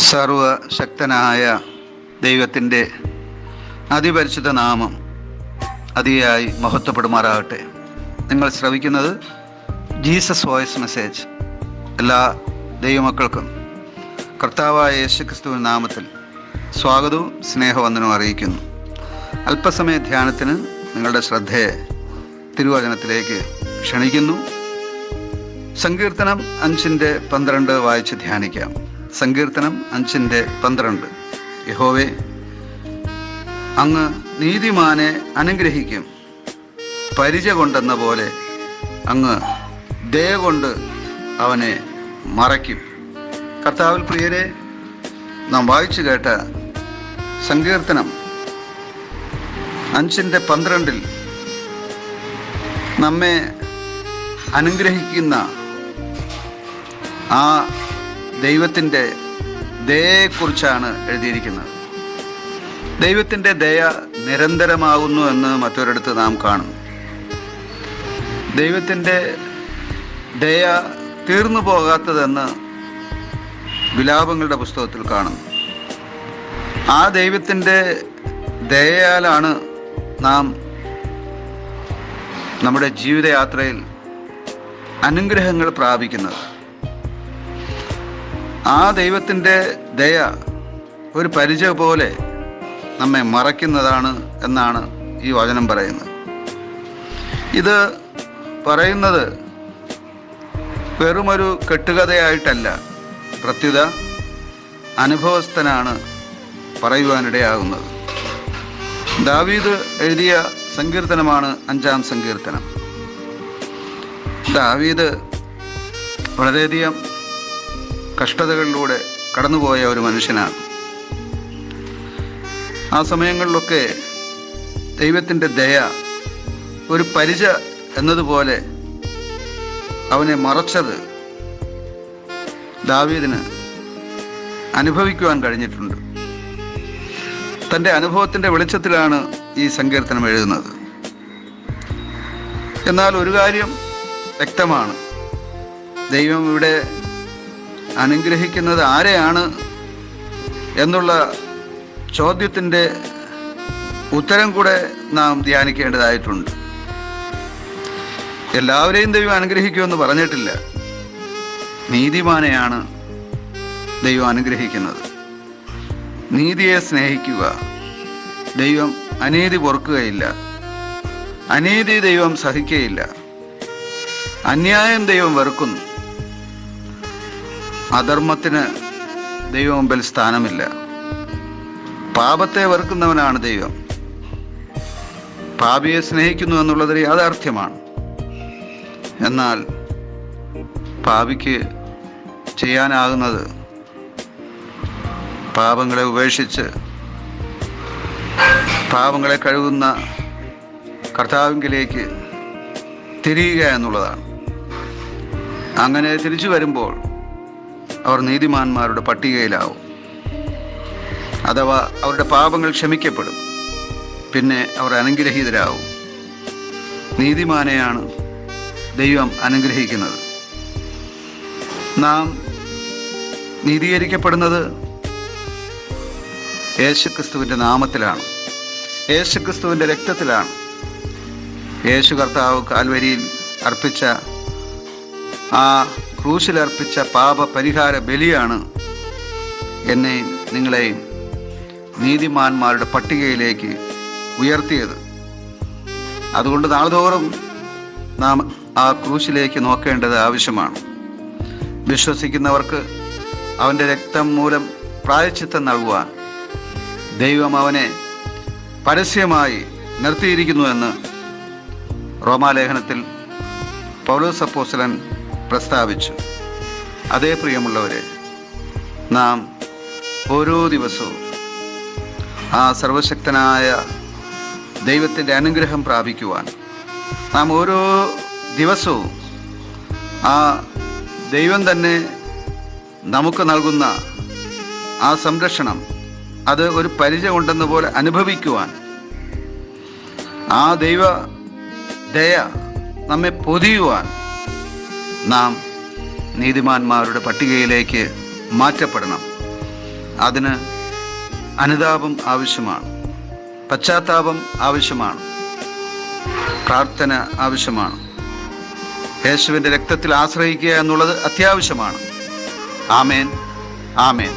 സർവശക്തനായ ദൈവത്തിൻ്റെ അതിപരിശുദ്ധ നാമം അതിയായി മഹത്വപ്പെടുമാറാകട്ടെ. നിങ്ങൾ ശ്രവിക്കുന്നത് ജീസസ് വോയിസ് മെസ്സേജ്. എല്ലാ ദൈവമക്കൾക്കും കർത്താവായ യേശുക്രിസ്തുവിൻ നാമത്തിൽ സ്വാഗതവും സ്നേഹവന്ദനവും അറിയിക്കുന്നു. അല്പസമയ ധ്യാനത്തിന് നിങ്ങളുടെ ശ്രദ്ധയെ തിരുവചനത്തിലേക്ക് ക്ഷണിക്കുന്നു. സങ്കീർത്തനം 5:12 വായിച്ച് ധ്യാനിക്കാം. സങ്കീർത്തനം 5:12. യഹോവേ, അങ്ങ് നീതിമാനെ അനുഗ്രഹിക്കും, പരിച കൊണ്ടെന്ന പോലെ അങ്ങ് ദയ കൊണ്ട് അവനെ മറയ്ക്കും. കർത്താവിൽ പ്രിയരെ, നാം വായിച്ചു കേട്ട സങ്കീർത്തനം 5:12 നമ്മെ അനുഗ്രഹിക്കുന്ന ആ ദൈവത്തിൻ്റെ ദയയെക്കുറിച്ചാണ് എഴുതിയിരിക്കുന്നത്. ദൈവത്തിൻ്റെ ദയ നിരന്തരമാകുന്നു എന്ന് മറ്റൊരിടത്ത് നാം കാണും. ദൈവത്തിൻ്റെ ദയ തീർന്നു പോകാത്തതെന്ന് വിലാപങ്ങളുടെ പുസ്തകത്തിൽ കാണുന്നു. ആ ദൈവത്തിൻ്റെ ദയയാലാണ് നാം നമ്മുടെ ജീവിതയാത്രയിൽ അനുഗ്രഹങ്ങൾ പ്രാപിക്കുന്നത്. ആ ദൈവത്തിൻ്റെ ദയ ഒരു പരിച പോലെ നമ്മെ മറയ്ക്കുന്നതാണ് എന്നാണ് ഈ വചനം പറയുന്നത്. ഇത് പറയുന്നത് വെറുമൊരു കെട്ടുകഥയായിട്ടല്ല, പ്രത്യുത അനുഭവസ്ഥനാണ് പറയുവാനിടയാകുന്നത്. ദാവീദ് എഴുതിയ സങ്കീർത്തനമാണ് 5-ാം സങ്കീർത്തനം. ദാവീദ് വളരെയധികം കഷ്ടതകളിലൂടെ കടന്നുപോയ ഒരു മനുഷ്യനാണ്. ആ സമയങ്ങളിലൊക്കെ ദൈവത്തിൻ്റെ ദയ ഒരു പരിച എന്നതുപോലെ അവനെ മറച്ചത് ദാവീദിന് അനുഭവിക്കുവാൻ കഴിഞ്ഞിട്ടുണ്ട്. തൻ്റെ അനുഭവത്തിൻ്റെ വെളിച്ചത്തിലാണ് ഈ സങ്കീർത്തനം എഴുതുന്നത്. എന്നാൽ ഒരു കാര്യം വ്യക്തമാണ്, ദൈവം ഇവിടെ അനുഗ്രഹിക്കുന്നത് ആരെയാണ് എന്നുള്ള ചോദ്യത്തിൻ്റെ ഉത്തരം കൂടെ നാം ധ്യാനിക്കേണ്ടതായിട്ടുണ്ട്. എല്ലാവരെയും ദൈവം അനുഗ്രഹിക്കുമെന്ന് പറഞ്ഞിട്ടില്ല. നീതിമാനെയാണ് ദൈവം അനുഗ്രഹിക്കുന്നത്. നീതിയെ സ്നേഹിക്കുക. ദൈവം അനീതി പൊറുക്കുകയില്ല. അനീതി ദൈവം സഹിക്കുകയില്ല. അന്യായം ദൈവം വെറുക്കുന്നു. അധർമ്മത്തിന് ദൈവം മുമ്പിൽ സ്ഥാനമില്ല. പാപത്തെ വെറുക്കുന്നവനാണ് ദൈവം. പാപിയെ സ്നേഹിക്കുന്നു എന്നുള്ളത് യാഥാർത്ഥ്യമാണ്. എന്നാൽ പാപിക്ക് ചെയ്യാനാകുന്നത് പാപങ്ങളെ ഉപേക്ഷിച്ച് പാപങ്ങളെ കഴുകുന്ന കർത്താവിങ്കിലേക്ക് തിരിയുക എന്നുള്ളതാണ്. അങ്ങനെ തിരിച്ചു വരുമ്പോൾ അവർ നീതിമാന്മാരുടെ പട്ടികയിലാവും. അഥവാ അവരുടെ പാപങ്ങൾ ക്ഷമിക്കപ്പെടും. പിന്നെ അവർ അനുഗ്രഹീതരാവും. നീതിമാനെയാണ് ദൈവം അനുഗ്രഹിക്കുന്നത്. നാം നീതീകരിക്കപ്പെടുന്നത് യേശുക്രിസ്തുവിൻ്റെ നാമത്തിലാണ്, യേശുക്രിസ്തുവിൻ്റെ രക്തത്തിലാണ്. യേശു കർത്താവ് കാൽവരിയിൽ അർപ്പിച്ച ആ ക്രൂശിലർപ്പിച്ച പാപ പരിഹാര ബലിയാണ് എന്നെയും നിങ്ങളെയും നീതിമാന്മാരുടെ പട്ടികയിലേക്ക് ഉയർത്തിയത്. അതുകൊണ്ട് നാൾതോറും നാം ആ ക്രൂശിലേക്ക് നോക്കേണ്ടത് ആവശ്യമാണ്. വിശ്വസിക്കുന്നവർക്ക് അവൻ്റെ രക്തം മൂലം പ്രായശ്ചിത്തം നൽകുവാൻ ദൈവം അവനെ പരസ്യമായി നിർത്തിയിരിക്കുന്നുവെന്ന് റോമാലേഖനത്തിൽ പൗലോസ് അപ്പോസ്തലൻ പ്രസ്താവിച്ചു. അതേ പ്രിയമുള്ളവരെ, നാം ഓരോ ദിവസവും ആ സർവശക്തനായ ദൈവത്തിൻ്റെ അനുഗ്രഹം പ്രാപിക്കുവാൻ, നാം ഓരോ ദിവസവും ആ ദൈവം തന്നെ നമുക്ക് നൽകുന്ന ആ സംരക്ഷണം അത് ഒരു പരിച ഉണ്ടെന്ന പോലെ അനുഭവിക്കുവാൻ, ആ ദൈവ ദയ നമ്മെ പൊതിയുവാൻ നാം നീതിമാന്മാരുടെ പട്ടികയിലേക്ക് മാറ്റപ്പെടണം. അതിന് അനുതാപം ആവശ്യമാണ്, പശ്ചാത്താപം ആവശ്യമാണ്, പ്രാർത്ഥന ആവശ്യമാണ്. യേശുവിൻ്റെ രക്തത്തിൽ ആശ്രയിക്കുക എന്നുള്ളത് അത്യാവശ്യമാണ്. ആമേൻ, ആമേൻ.